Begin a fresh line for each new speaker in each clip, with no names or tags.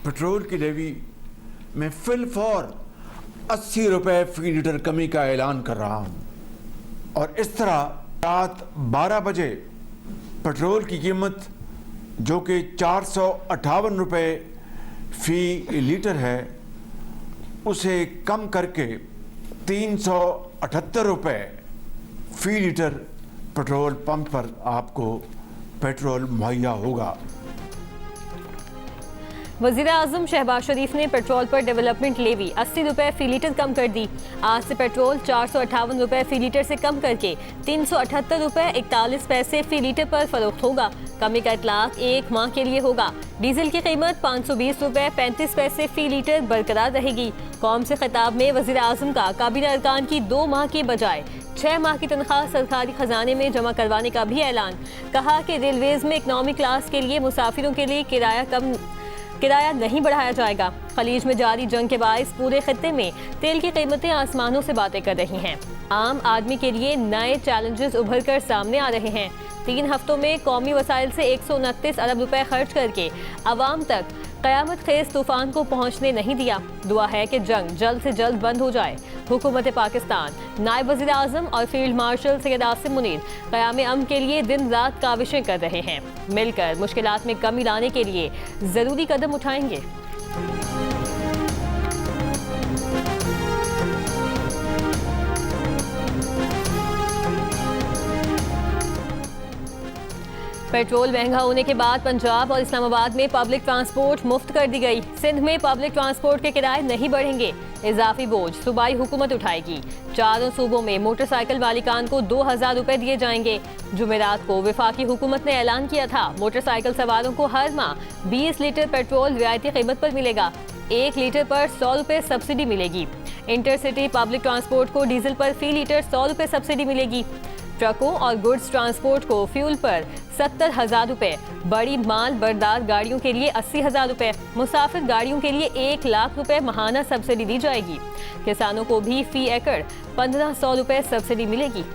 Petrol की levy में फिलफौर 80 रुपये फी लीटर कमी का ऐलान कर रहा हूँ और इस तरह रात 12 बजे पेट्रोल की कीमत जो कि 458 रुपये फी लीटर है उसे कम करके 378 रुपये फी लीटर पेट्रोल पंप पर आपको पेट्रोल मुहैया होगा।
वज़ीर-ए-आज़म शहबाज शरीफ ने पेट्रोल पर डेवलपमेंट लेवी 80 रुपये फी लीटर कम कर दी। आज से पेट्रोल 458 रुपये फी लीटर से कम करके 378 रुपये 41 पैसे फी लीटर पर फरोख्त होगा। कमी का इतलाक 1 माह के लिए होगा। डीजल की कीमत 520 रुपये 35 पैसे फी लीटर बरकरार रहेगी। कौम से खिताब में वज़ीर-ए-आज़म का काबीना अरकान की 2 माह की बजाय 6 माह की तनख्वाह सरकारी खजाने में जमा करवाने का भी ऐलान। कहा कि रेलवेज में इकनॉमी क्लास के लिए मुसाफिरों के लिए किराया नहीं बढ़ाया जाएगा। खलीज में जारी जंग के बायस पूरे खित्ते में तेल की कीमतें आसमानों से बातें कर रही हैं। आम आदमी के लिए नए चैलेंजेस उभर कर सामने आ रहे हैं। 3 हफ्तों में कौमी वसाइल से 129 अरब रुपए खर्च करके अवाम तक क़यामत खेज तूफान को पहुंचने नहीं दिया। दुआ है कि जंग जल्द से जल्द बंद हो जाए। हुकूमत पाकिस्तान, नायब वज़ीर आज़म और फील्ड मार्शल सैयद आसिम मुनीर क़याम अमन के लिए दिन रात काविशें कर रहे हैं। मिलकर मुश्किलात में कमी लाने के लिए ज़रूरी कदम उठाएंगे। पेट्रोल महंगा होने के बाद पंजाब और इस्लामाबाद में पब्लिक ट्रांसपोर्ट मुफ्त कर दी गई। सिंध में पब्लिक ट्रांसपोर्ट के किराए नहीं बढ़ेंगे। इजाफी बोझ सूबाई हुकूमत उठाएगी। चारों सूबों में मोटरसाइकिल मालिकान को 2000 रुपए दिए जाएंगे। जुमेरात को वफाकी हुकूमत ने ऐलान किया था मोटरसाइकिल सवारों को हर माह 20 लीटर पेट्रोल रियायती कीमत पर मिलेगा। 1 लीटर पर 100 रुपए सब्सिडी मिलेगी। इंटरसिटी पब्लिक ट्रांसपोर्ट को डीजल पर फी लीटर 100 रुपए सब्सिडी मिलेगी। ट्रकों और गुड्स ट्रांसपोर्ट को फ्यूल पर 70,000 रुपए, बड़ी माल बरदार गाड़ियों के लिए 80,000 रुपए, मुसाफिर गाड़ियों के लिए 1 लाख रुपए माहाना सब्सिडी दी जाएगी। किसानों को भी फी एकड़ 1500 रुपए सब्सिडी मिलेगी।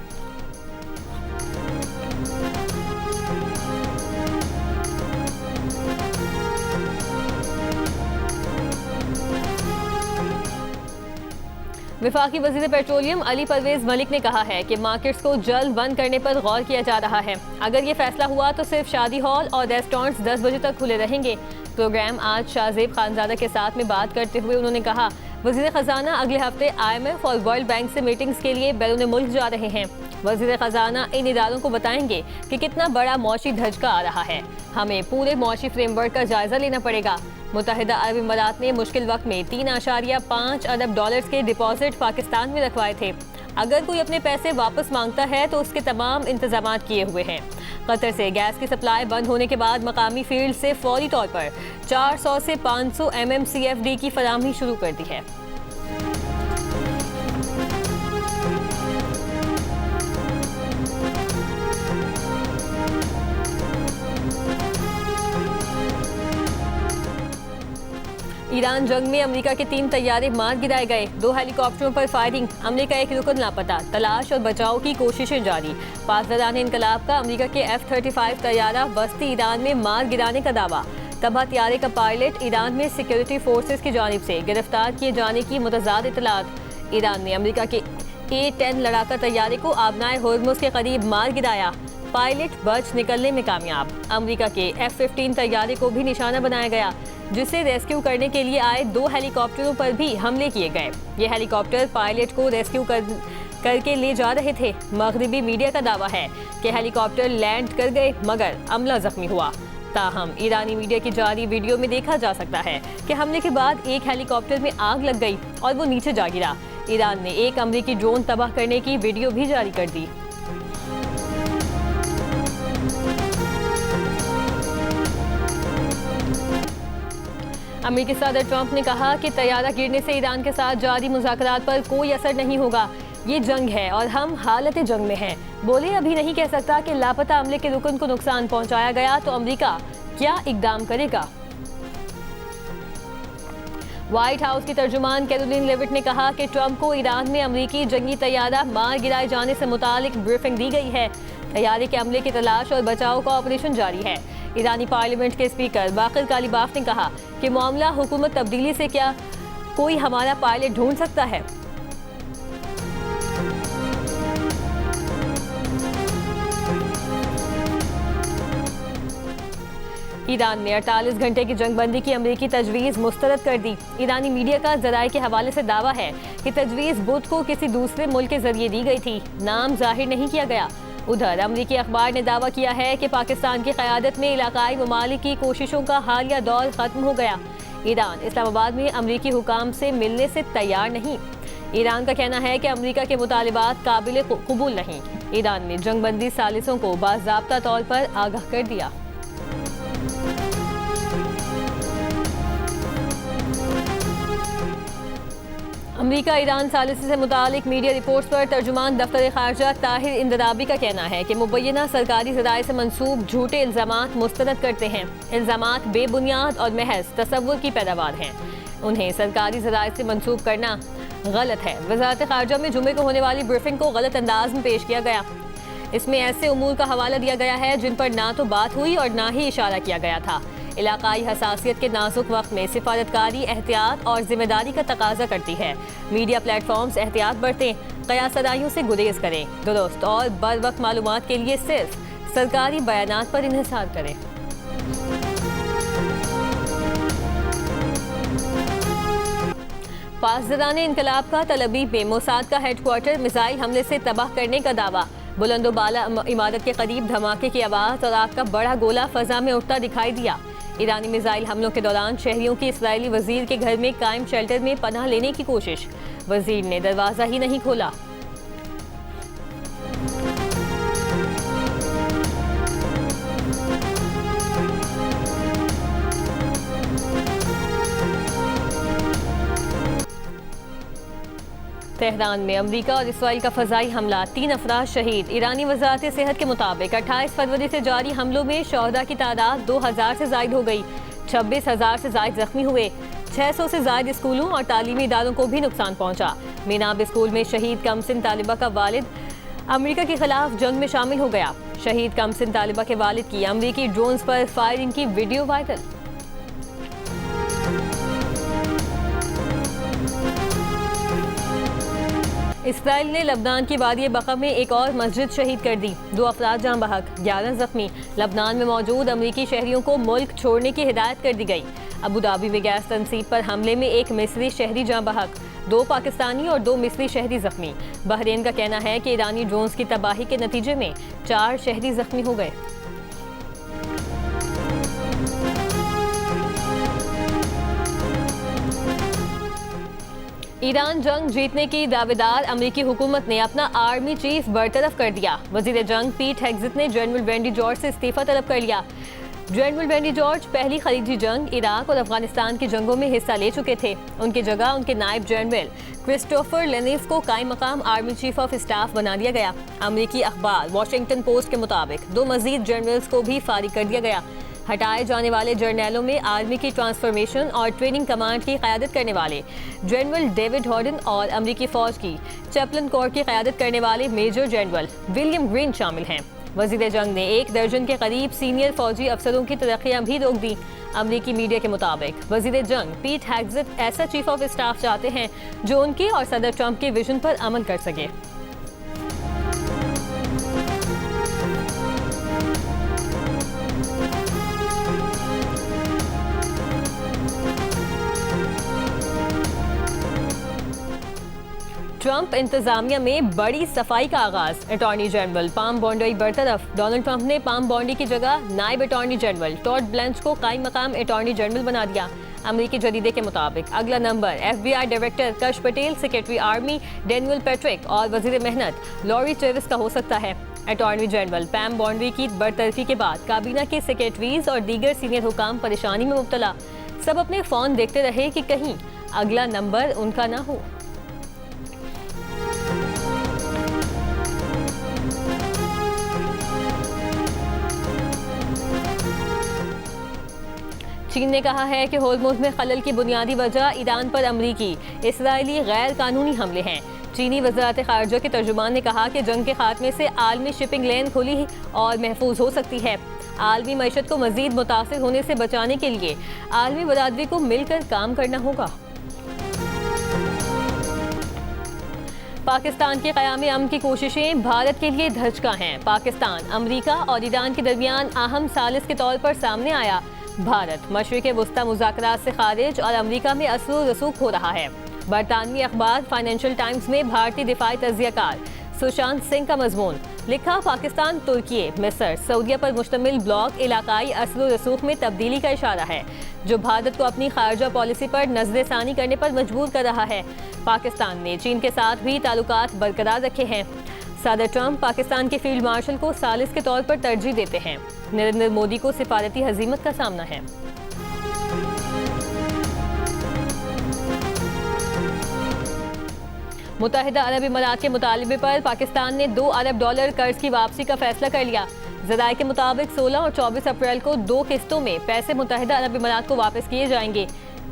वफाकी वज़ीर पेट्रोलियम अली परवेज मलिक ने कहा है कि मार्केट्स को जल्द बंद करने पर गौर किया जा रहा है। अगर ये फैसला हुआ तो सिर्फ शादी हॉल और रेस्टोरेंट्स 10 बजे तक खुले रहेंगे। प्रोग्राम आज शाहजेब खानजादा के साथ में बात करते हुए उन्होंने कहा वज़ीर खजाना अगले हफ्ते IMF और वर्ल्ड बैंक से मीटिंग्स के लिए बैरून मुल्क जा रहे हैं। वज़ीर खजाना इन इदारों को बताएंगे कि कितना बड़ा मौशी धचका आ रहा है। हमें पूरे मौशी फ्रेमवर्क का जायजा लेना पड़ेगा। मुत्तहिदा अरब अमीरात ने मुश्किल वक्त में 3.5 अरब डॉलर्स के डिपॉजिट पाकिस्तान में रखवाए थे। अगर कोई अपने पैसे वापस मांगता है तो उसके तमाम इंतजाम किए हुए हैं। कतर से गैस की सप्लाई बंद होने के बाद मकामी फील्ड से फौरी तौर पर 400 से 500 MMCFD की फराहमी शुरू कर दी है। ईरान जंग में अमेरिका के 3 तैयारे मार गिराए गए। 2 हेलीकॉप्टरों पर फायरिंग। अमेरिका का एक रुकन लापता। तलाश और बचाव की कोशिशें जारी। पासदारान इनकलाब का अमेरिका के F-35 तैयारा वस्ती ईरान में मार गिराने का दावा। तबाह तैयारे का पायलट ईरान में सिक्योरिटी फोर्सेस की जानिब से गिरफ्तार किए जाने की मुतज़ाद इतलात। ईरान ने अमेरिका के A-10 लड़ाका तैयारे को आबनाए होर्मुज़ के करीब मार गिराया। पायलट बच निकलने में कामयाब। अमेरिका के F-15 तैयारे को भी निशाना बनाया गया जिसे रेस्क्यू करने के लिए आए 2 हेलीकॉप्टरों पर भी हमले किए गए। ये हेलीकॉप्टर पायलट को रेस्क्यू करके ले जा रहे थे। मगरिबी मीडिया का दावा है कि हेलीकॉप्टर लैंड कर गए मगर अमला जख्मी हुआ। ताहम ईरानी मीडिया की जारी वीडियो में देखा जा सकता है कि हमले के बाद एक हेलीकॉप्टर में आग लग गई और वो नीचे जा गिरा। ईरान ने एक अमेरिकी ड्रोन तबाह करने की वीडियो भी जारी कर दी। अमेरिकी सदर ट्रंप ने कहा कि तैयारा गिरने से ईरान के साथ जारी मुज़ाकरात पर कोई असर नहीं होगा। ये जंग है और हम हालत जंग में हैं। बोले अभी नहीं कह सकता कि लापता अमले के रुकन को नुकसान पहुंचाया गया तो अमेरिका क्या इकदाम करेगा। व्हाइट हाउस की तर्जुमान कैरोलिन लेविट ने कहा कि ट्रंप को ईरान में अमेरिकी जंगी तैयारा मार गिराए जाने से मुतालिक ब्रीफिंग दी गई है। तैयारे के अमले की तलाश और बचाव का ऑपरेशन जारी है। ईरानी पार्लियामेंट के स्पीकर बाकिर कालीबाफ ने कहा कि मामला हुकूमत तब्दीली से क्या कोई हमारा पायलट ढूंढ सकता है। ईरान ने 48 घंटे की जंगबंदी की अमेरिकी तजवीज़ मुस्तरद कर दी। ईरानी मीडिया का ज़राए के हवाले से दावा है कि तजवीज़ बुध को किसी दूसरे मुल्क के जरिए दी गई थी, नाम जाहिर नहीं किया गया। उधर अमेरिकी अखबार ने दावा किया है कि पाकिस्तान की क़यादत में इलाकाई ममालिक की कोशिशों का हालिया दौर ख़त्म हो गया। ईरान इस्लामाबाद में अमेरिकी हुकाम से मिलने से तैयार नहीं। ईरान का कहना है कि अमेरिका के मुतालिबात काबिल कबूल नहीं। ईरान ने जंगबंदी सालिसों को बाज़ाब्ता तौर पर आगाह कर दिया। अमेरिका ईरान सालिसी से मुतालिक मीडिया रिपोर्ट्स पर तर्जुमान दफ्तर ख़ारजा ताहिर इंदराबी का कहना है कि मुबैना सरकारी ज़राए से मंसूब झूठे इल्ज़ामात मुस्तरद करते हैं। इल्ज़ामात बेबुनियाद और महज तसव्वुर की पैदावार हैं। उन्हें सरकारी ज़राए से मंसूब करना गलत है। वज़ारत ख़ारजा में जुमे को होने वाली ब्रीफिंग को गलत अंदाज में पेश किया गया। इसमें ऐसे उमूर का हवाला दिया गया है जिन पर ना तो बात हुई और ना ही इशारा किया गया था। इलाकाई हसासियत के नाजुक वक्त में सिफारतकारी एहतियात और जिम्मेदारी का तकाजा करती है। मीडिया प्लेटफॉर्म्स एहतियात बरतें, क़यासदाइयों से गुरेज करें, दुरुस्त और बर वक्त मालूमात के लिए सिर्फ सरकारी बयानात पर इन्हिसार करें। पासदारान इनकलाब का तलबी में मोसाद का हेडक्वार्टर मिसाइल हमले से तबाह करने का दावा। बुलंदोबाला इमारत के करीब धमाके की आवाज़ और आग का बड़ा गोला फजा में उठता दिखाई दिया। ईरानी मिसाइल हमलों के दौरान शहरियों की इसराइली वजीर के घर में कायम शेल्टर में पनाह लेने की कोशिश, वजीर ने दरवाज़ा ही नहीं खोला। तेहरान में अमरीका और इसराइल का फ़ज़ाई हमला, 3 अफराद शहीद। ईरानी वज़ारत सेहत के मुताबिक 28 फरवरी से जारी हमलों में शोहदा की तादाद 2000 से ज़ायद हो गई। 26,000 से ज़ायद जख्मी हुए। 600 से ज़ायद स्कूलों और तालीमी इदारों को भी नुकसान पहुंचा। मीनाब स्कूल में शहीद कमसिन तालिबा का वालिद अमरीका के खिलाफ जंग में शामिल हो गया। शहीद कमसिन तालिबा के वालिद की अमरीकी ड्रोन्स पर फायरिंग की वीडियो वायरल। इसराइल ने लबनान की वादी बका में एक और मस्जिद शहीद कर दी। 2 अफराद जान बहक, 11 जख्मी। लबनान में मौजूद अमरीकी शहरियों को मुल्क छोड़ने की हिदायत कर दी गई। अबू धाबी में गैस तनसीब पर हमले में 1 मिस्री शहरी जान बहक, 2 पाकिस्तानी और 2 मिस्री शहरी जख्मी। बहरीन का कहना है कि ईरानी ड्रोन्स की तबाही के नतीजे में 4 शहरी जख्मी हो गए। ईरान जंग जीतने की दावेदार अमेरिकी हुकूमत ने अपना आर्मी चीफ बरतरफ कर दिया। वजीर जंग पीट हेग्सेथ ने जनरल वेंडी जॉर्ज से इस्तीफा तलब कर लिया। जनरल वेंडी जॉर्ज पहली खलीजी जंग, इराक और अफगानिस्तान की जंगों में हिस्सा ले चुके थे। उनकी जगह उनके नायब जनरल क्रिस्टोफर लेनिफ को कायम मकाम आर्मी चीफ ऑफ स्टाफ बना दिया गया। अमेरिकी अखबार वॉशिंगटन पोस्ट के मुताबिक 2 मजीद जनरल्स को भी फारिग कर दिया गया। हटाए जाने वाले जर्नैलों में आर्मी की ट्रांसफॉर्मेशन और ट्रेनिंग कमांड की क़यादत करने वाले जनरल डेविड हॉर्डन और अमेरिकी फ़ौज की चैपलन कोर की क़यादत करने वाले मेजर जनरल विलियम ग्रीन शामिल हैं। वज़ीर जंग ने 1 दर्जन के करीब सीनियर फौजी अफसरों की तरक्कियां भी रोक दी। अमेरिकी मीडिया के मुताबिक वज़ीर जंग पीट हेग्सेथ ऐसा चीफ ऑफ स्टाफ चाहते हैं जो उनके और सदर ट्रंप के विजन पर अमल कर सके। ट्रंप इंतजामिया में बड़ी सफाई का आगाज। अटॉर्नी जनरल पाम बॉन्डी बरतरफ। डोनाल्ड ट्रंप ने पाम बॉन्डी की जगह नायब अटॉर्नी जनरल टॉड ब्लैंच को कायम मकाम अटॉर्नी जनरल बना दिया। अमेरिकी जरीदे के मुताबिक अगला नंबर FBI डायरेक्टर कश Patel, secretary army Daniel Patrick और वजीर मेहनत लॉरी ट्रेविस का हो सकता है। अटॉर्नी जनरल पैम बॉन्डी की बरतरफी के बाद काबीना के सेक्रेटरीज और दीगर सीनियर हुकाम परेशानी में मुब्तला। सब अपने फोन देखते रहे कि कहीं अगला नंबर उनका ना हो। चीन ने कहा है कि होर्मुज़ में खलल की बुनियादी वजह ईरान पर अमरीकी इसराइली गैर कानूनी हमले हैं। चीनी वज़ारत ख़ारजा के तर्जुमान ने कहा कि जंग के खात्मे से आलमी शिपिंग लेन खुली और महफूज हो सकती है। आलमी मईशत को मज़ीद मुतासिर होने से बचाने के लिए आलमी बरादरी को मिलकर काम करना होगा। पाकिस्तान के क़याम अमन की कोशिशें भारत के लिए धचका हैं। पाकिस्तान, अमरीका और ईरान के दरमियान अहम सालिस के तौर पर सामने आया भारत मशरिक़ वुस्ता मुज़ाकरात से खारिज और अमरीका में असर रसूख हो रहा है। बरतानवी अखबार फाइनेंशियल टाइम्स में भारतीय दिफाई तज्ज़ियाकार सुशांत सिंह का मजमून लिखा, पाकिस्तान तुर्की, मिस्र, सऊदीया पर मुश्तमिल ब्लॉक इलाकाई असर रसूख में तब्दीली का इशारा है, जो भारत को अपनी खारजा पॉलिसी पर नज़रसानी करने पर मजबूर कर रहा है। पाकिस्तान ने चीन के साथ भी ताल्लुकात बरकरार रखे हैं। सदर ट्रंप पाकिस्तान के फील्ड मार्शल को सालिस के तौर पर तरजीह देते हैं। नरेंद्र मोदी को सिफारती हजीमत का सामना है। मुत्तहिदा अरब इमारात के मुतालबे पर पाकिस्तान ने $2 अरब कर्ज की वापसी का फैसला कर लिया। ज़राए के मुताबिक 16 और 24 अप्रैल को 2 किस्तों में पैसे मुत्तहिदा अरब इमारात को वापस किए जाएंगे।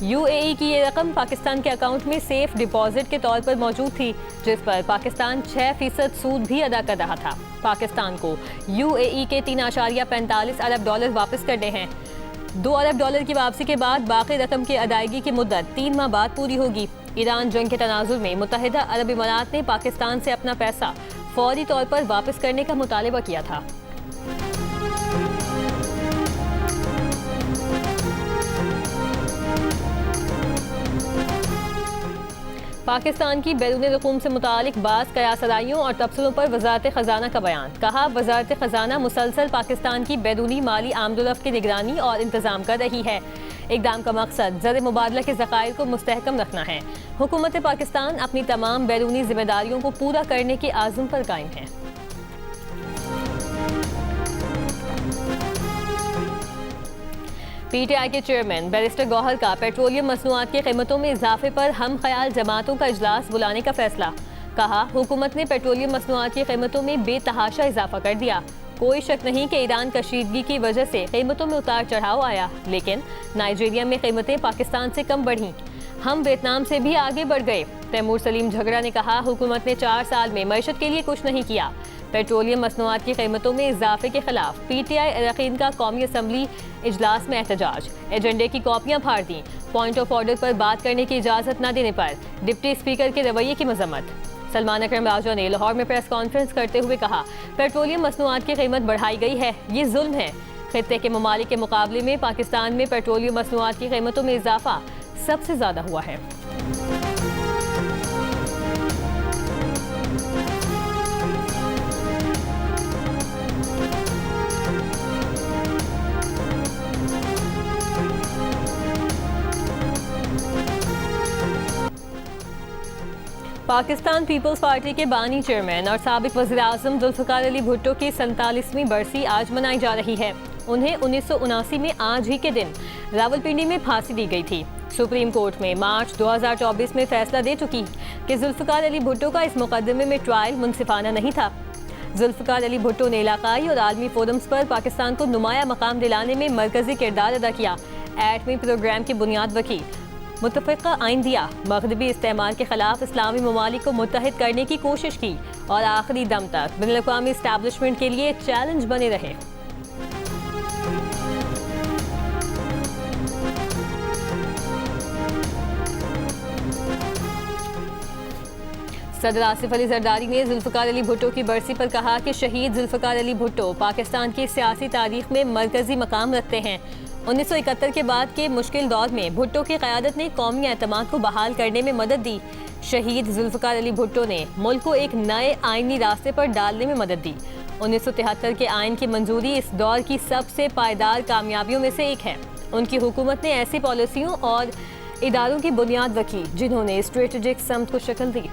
UAE की ये रकम पाकिस्तान के अकाउंट में सेफ डिपॉजिट के तौर पर मौजूद थी, जिस पर पाकिस्तान 6% सूद भी अदा कर रहा था। पाकिस्तान को UAE के $3.45 अरब वापस करने हैं। $2 अरब की वापसी के बाद बाकी रकम की अदायगी की मुद्दत 3 माह बाद पूरी होगी। ईरान जंग के तनाजुर में मुत्तहिदा अरब इमारात ने पाकिस्तान से अपना पैसा फौरी तौर पर वापस करने का मुतालबा किया था। पाकिस्तान की बैरून रकूम से मुतालिक बाज़ कयासराइयों और तबसरों पर वज़ारत ख़ज़ाना का बयान। कहा, वज़ारत ख़ज़ाना मुसलसल पाकिस्तान की बैरूनी माली आमदोरफ्त की निगरानी और इंतज़ाम कर रही है। इक़दाम का मकसद ज़र मुबादला के ज़खायर को मुस्तहकम रखना है। हुकूमत पाकिस्तान अपनी तमाम बैरूनी जिम्मेदारियों को पूरा करने के आज़म पर कायम है। PTI के चेयरमैन बैरिस्टर गौहर का पेट्रोलियम मसनूआत की कीमतों में इजाफे पर हम ख्याल जमातों का इजलास बुलाने का फैसला। कहा, हुकूमत ने पेट्रोलियम मसनूआत की कीमतों में बेतहाशा इजाफा कर दिया। कोई शक नहीं कि ईरान कशीदगी की वजह से कीमतों में उतार चढ़ाव आया, लेकिन नाइजीरिया में कीमतें पाकिस्तान से कम बढ़ीं। हम वियतनाम से भी आगे बढ़ गए। तैमूर सलीम झगड़ा ने कहा, हुकूमत ने 4 साल में मईशत के लिए कुछ नहीं किया। पेट्रोलियम मसनूआत की कीमतों में इजाफे के खिलाफ PTI अरकान का कौमी असम्बली इजलास में एहतजाज। एजेंडे की कॉपियां फाड़ दी। पॉइंट ऑफ ऑर्डर पर बात करने की इजाज़त न देने पर डिप्टी स्पीकर के रवैये की मजम्मत। सलमान अकरम राजा ने लाहौर में प्रेस कॉन्फ्रेंस करते हुए कहा, पेट्रोलियम मसनूआत की कीमत बढ़ाई गई है, ये जुल्म है। खित्ते के ममालिक के मुकाबले में पाकिस्तान में पेट्रोलियम मसनूआत की कीमतों में इजाफा सबसे ज़्यादा हुआ है। पाकिस्तान पीपल्स पार्टी के बानी चेयरमैन और साबिक वज़ीर-ए-आज़म जुल्फ़िकार अली भुट्टो की 47वीं बरसी आज मनाई जा रही है। उन्हें 1979 में आज ही के दिन रावलपिंडी में फांसी दी गई थी। सुप्रीम कोर्ट में मार्च 2024 में फैसला दे चुकी कि जुल्फ़िकार अली भुट्टो का इस मुकदमे में ट्रायल मुनसिफाना नहीं था। जुल्फ़िकार अली भुट्टो ने इलाकाई और आलमी फोरम्स पर पाकिस्तान को नुमाया मकाम दिलाने में मरकजी किरदार अदा किया। एटमी प्रोग्राम की बुनियाद रखी, मुतफ़िक़ा आइन दिया, मग़रिबी इस्तेमाल के खिलाफ इस्लामी ममालिक को मुत्तहिद करने की कोशिश की और आखिरी दम तक बैनुल-अक़वामी इस्टेब्लिशमेंट के लिए चैलेंज बने रहे। सदर आसिफ अली जरदारी ने जुल्फ़िकार अली भुट्टो की बरसी पर कहा कि शहीद जुल्फ़िकार अली भुट्टो पाकिस्तान की सियासी तारीख में मरकजी मकाम रखते हैं। 1971 के बाद के मुश्किल दौर में भुट्टो की क़यादत ने कौमी एतमाद को बहाल करने में मदद दी। शहीद जुल्फ़िकार अली भुट्टो ने मुल्क को एक नए आइनी रास्ते पर डालने में मदद दी। 1973 के आइन की मंजूरी इस दौर की सबसे पायदार कामयाबियों में से एक है। उनकी हुकूमत ने ऐसी पॉलिसियों और इदारों की बुनियाद रखी जिन्होंने स्ट्रेटेजिक समत को शक्ल दी।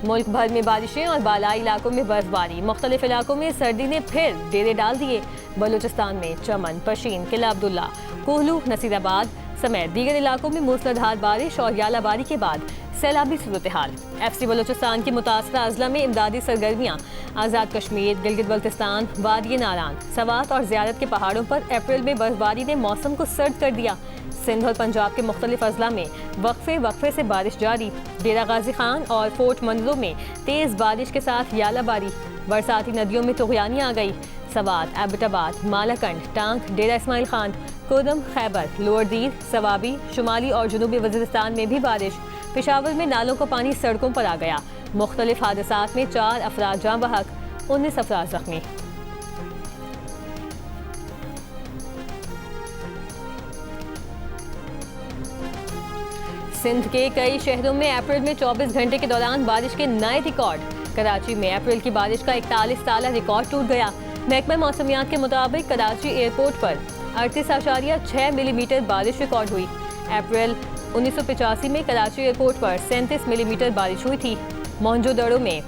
मुल्क भर में बारिशें और बालाई इलाकों में बर्फबारी, मुख्तलिफ इलाकों में सर्दी ने फिर डेरे डाल दिए। बलूचिस्तान में चमन, पशीन, किला अब्दुल्ला, कोहलू, नसीराबाद समेत दीगर इलाकों में मूसलाधार बारिश और यालाबारी के बाद सैलाबी सूरत हाल। FC बलूचिस्तान की मुतासरा अजला में इमदादी सरगर्मियाँ। आज़ाद कश्मीर, गिलगित बल्तिस्तान, वादी नारान, सवात और ज़ियारत के पहाड़ों पर अप्रैल में बर्फबारी ने मौसम को सर्द कर दिया। सिंध और पंजाब के मुख्तलिफ अजला में वक्फे से बारिश जारी। डेरा गाजी खान और फोर्ट मंदलों में तेज़ बारिश के साथ यालाबारी। बरसाती नदियों में तुग़यानी आ गई। सवात, एबटाबाद, मालाकंड, टांक, डेरा इस्माइल खान, कोदम, खैबर, लोअर दीर, सवाबी, शुमाली और जनूबी वज़ीरिस्तान में भी बारिश। पेशावर में नालों का पानी सड़कों पर आ गया। मुख्तलिफ हादसात में 4 अफराद जाँ बहक, 19 अफराद जख्मी। सिंध के कई शहरों में अप्रैल में 24 घंटे के दौरान बारिश के नए रिकॉर्ड। कराची में अप्रैल की बारिश का 41 साला रिकॉर्ड टूट गया। महकमा मौसमियात के मुताबिक कराची एयरपोर्ट पर 38.6 मिलीमीटर बारिश रिकॉर्ड हुई। अप्रैल 1985 में कराची एयरपोर्ट पर 37 मिलीमीटर बारिश हुई थी। मोहनजोदड़ो में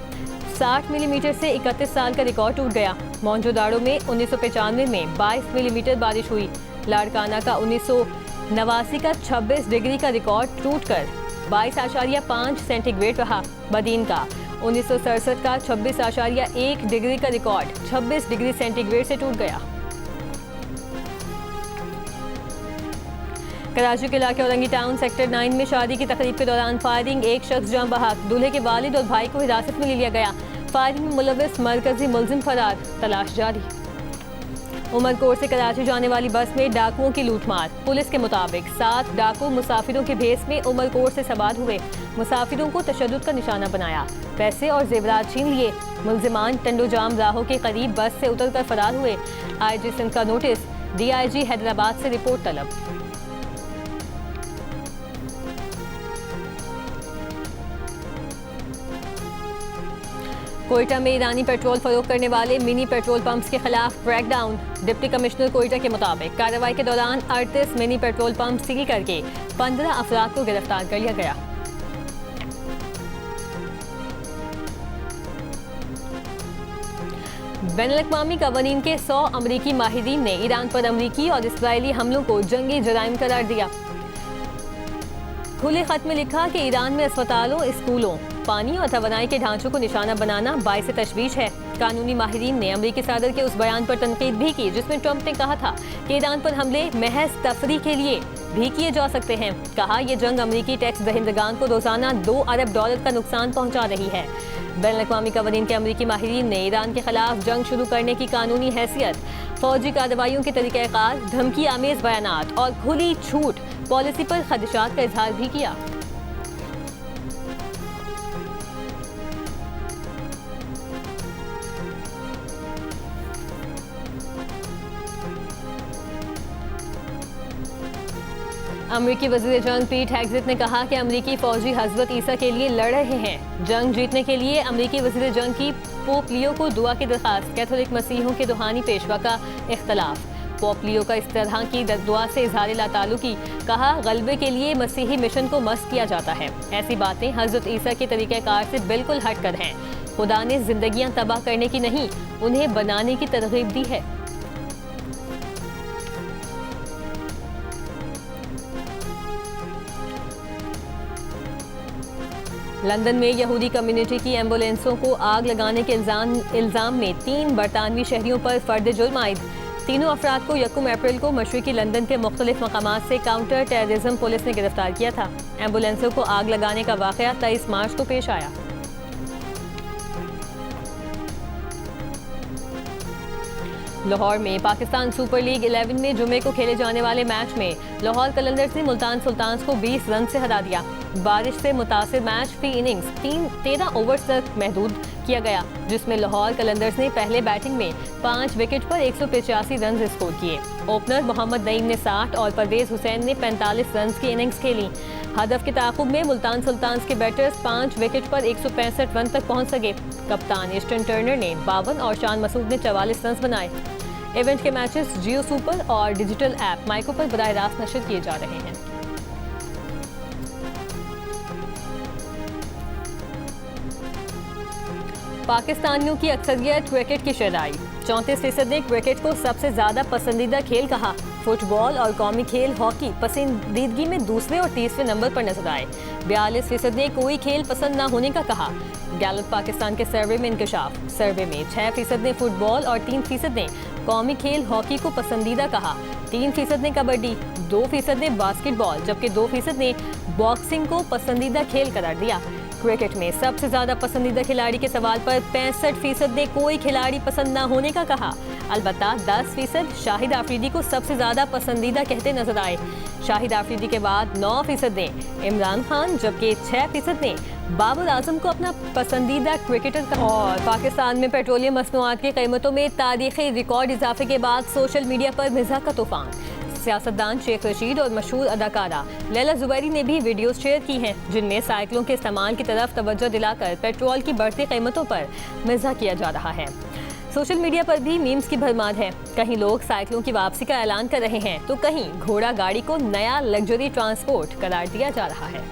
60 मिलीमीटर से 31 साल का रिकॉर्ड टूट गया। मोहनजोदड़ो में 1995 में 22 मिलीमीटर बारिश हुई। लाड़काना का 1989 का 26 डिग्री का रिकॉर्ड टूटकर 22.5 सेंटीग्रेड रहा। बदीन का 1967 का 26.1 डिग्री का रिकॉर्ड 26 डिग्री सेंटीग्रेड से टूट गया। कराची के इलाके औरंगी टाउन सेक्टर 9 में शादी की तकरीब के दौरान फायरिंग, एक शख्स जाँ बहक। दूल्हे के वालिद और भाई को हिरासत में ले लिया गया। फायरिंग में मुलविस मरकजी मुलजिम फरार, तलाश जारी। उमरकोट से कराची जाने वाली बस में डाकुओं की लूटमार। पुलिस के मुताबिक 7 डाकू मुसाफिरों के भेस में उमरकोट से सवार हुए। मुसाफिरों को तशद्दुद का निशाना बनाया, पैसे और जेवरात छीन लिए। मुलजिमान टंडोजाम राहों के करीब बस से उतरकर फरार हुए। IG सिंध का नोटिस, DIG हैदराबाद से रिपोर्ट तलब। कोयटा में ईरानी पेट्रोल फरोख्त करने वाले मिनी पेट्रोल पंप्स के खिलाफ क्रैकडाउन। डिप्टी कमिश्नर कोयटा के मुताबिक कार्रवाई के दौरान 38 मिनी पेट्रोल पंप सील करके 15 अफराद को गिरफ्तार कर लिया गया। बैनुल-अक़वामी कवानीन के 100 अमरीकी माहिरीन ने ईरान पर अमरीकी और इसराइली हमलों को जंगी जराइम करार दिया। खुले खत में लिखा कि ईरान में अस्पतालों, स्कूलों, पानी और तवानाई के ढांचों को निशाना बनाना बाइस तशवीश है। कानूनी माहिरीन ने अमरीकी सदर के उस बयान पर तनकीद भी की जिसमें ट्रंप ने कहा था कि ईरान पर हमले महज तफरी के लिए भी किए जा सकते हैं। कहा यह जंग अमरीकी टैक्स दहिंदगान को रोजाना $2 अरब का नुकसान पहुंचा रही है। बैनुल-अक़वामी कवानीन के अमरीकी माहिरीन ने ईरान के खिलाफ जंग शुरू करने की कानूनी हैसियत, फौजी कार्रवाइयों के तरीक़ाकार, धमकी आमेज बयानात और खुली छूट पॉलिसी पर खदशात का इजहार भी किया। अमरीकी वज़ीर जंग पीट हेगसेथ ने कहा कि अमरीकी फौजी हज़रत ईसा के लिए लड़ रहे हैं। जंग जीतने के लिए अमरीकी वज़ीर जंग की पोप लियो को दुआ की दरख्वास्त। कैथोलिक मसीहों के रूहानी पेशवा का इख्तलाफ। पोप लियो का इस तरह की दुआ से इज़हार लाताल्लुकी। कहा गलबे के लिए मसीही मिशन को मस्त किया जाता है। ऐसी बातें हज़रत ईसा के तरीक़ाकार से बिल्कुल हट कर हैं। खुदा ने जिंदगियां तबाह करने की नहीं, उन्हें बनाने की तरगीब दी है। लंदन में यहूदी कम्युनिटी की एम्बुलेंसों को आग लगाने के इल्ज़ाम में 3 बरतानवी शहरियों पर फर्द जुर्म आयद। तीनों अफराद को 1 अप्रैल को मशरिकी लंदन के मुख्तलिफ मकामात से काउंटर टेररिज्म पुलिस ने गिरफ्तार किया था। एम्बुलेंसों को आग लगाने का वाक़या 23 मार्च को पेश आया। लाहौर में पाकिस्तान सुपर लीग 11 में जुमे को खेले जाने वाले मैच में लाहौर कलंदर्स ने मुल्तान सुल्तान्स को 20 रन से हरा दिया। बारिश से मुतासिर मैच फी इनिंग्स 13 ओवर्स तक महदूद किया गया, जिसमें लाहौर कलंदर्स ने पहले बैटिंग में 5 विकेट पर 185 रन स्कोर किए। ओपनर मोहम्मद नईम ने 60 और परवेज हुसैन ने 45 रन की इनिंग्स खेली। हदफ के ताक़ुब में मुल्तान सुल्तान्स के बैटर्स 5 विकेट पर 165 रन तक पहुंच सके। कप्तान ईस्टर्न टर्नर ने 52 और शान मसूद ने 44 रन बनाए। इवेंट के मैचेस जियो सुपर और डिजिटल ऐप माइको पर बराह रास्त नशर किए जा रहे हैं। पाकिस्तानियों की अक्सरियत क्रिकेट की शराई। 34% ने क्रिकेट को सबसे ज्यादा पसंदीदा खेल कहा। फुटबॉल और कौमी खेल हॉकी पसंदीदगी में दूसरे और तीसरे नंबर पर नजर आए। 42% ने कोई खेल पसंद न होने का कहा। गैलप पाकिस्तान के सर्वे में इंकशाफ। सर्वे में 6% ने फुटबॉल और 3% ने कौमी खेल हॉकी को पसंदीदा कहा। 3% ने कबड्डी, 2% ने बास्केटबॉल, जबकि 2% ने बॉक्सिंग को पसंदीदा खेल करार दिया। क्रिकेट में सबसे ज्यादा पसंदीदा खिलाड़ी के सवाल पर 65% ने कोई खिलाड़ी पसंद न होने का कहा। अलबत्ता 10% शाहिद आफरीदी को सबसे ज्यादा पसंदीदा कहते नजर आए। शाहिद आफरीदी के बाद 9% ने इमरान खान, जबकि 6% ने बाबर आजम को अपना पसंदीदा क्रिकेटर कहा। और पाकिस्तान में पेट्रोलियम मसनूआत की कीमतों में तारीखी रिकॉर्ड इजाफे के बाद सोशल मीडिया पर मिज़ाह का तूफान। सियासतदान शेख रशीद और मशहूर अदाकारा लैला जुबैरी ने भी वीडियोस शेयर की हैं, जिनमें साइकिलों के इस्तेमाल की तरफ तवज्जो दिलाकर पेट्रोल की बढ़ती कीमतों पर मिज़ाह किया जा रहा है। सोशल मीडिया पर भी मीम्स की भरमार है। कहीं लोग साइकिलों की वापसी का ऐलान कर रहे हैं, तो कहीं घोड़ा गाड़ी को नया लग्जरी ट्रांसपोर्ट करार दिया जा रहा है।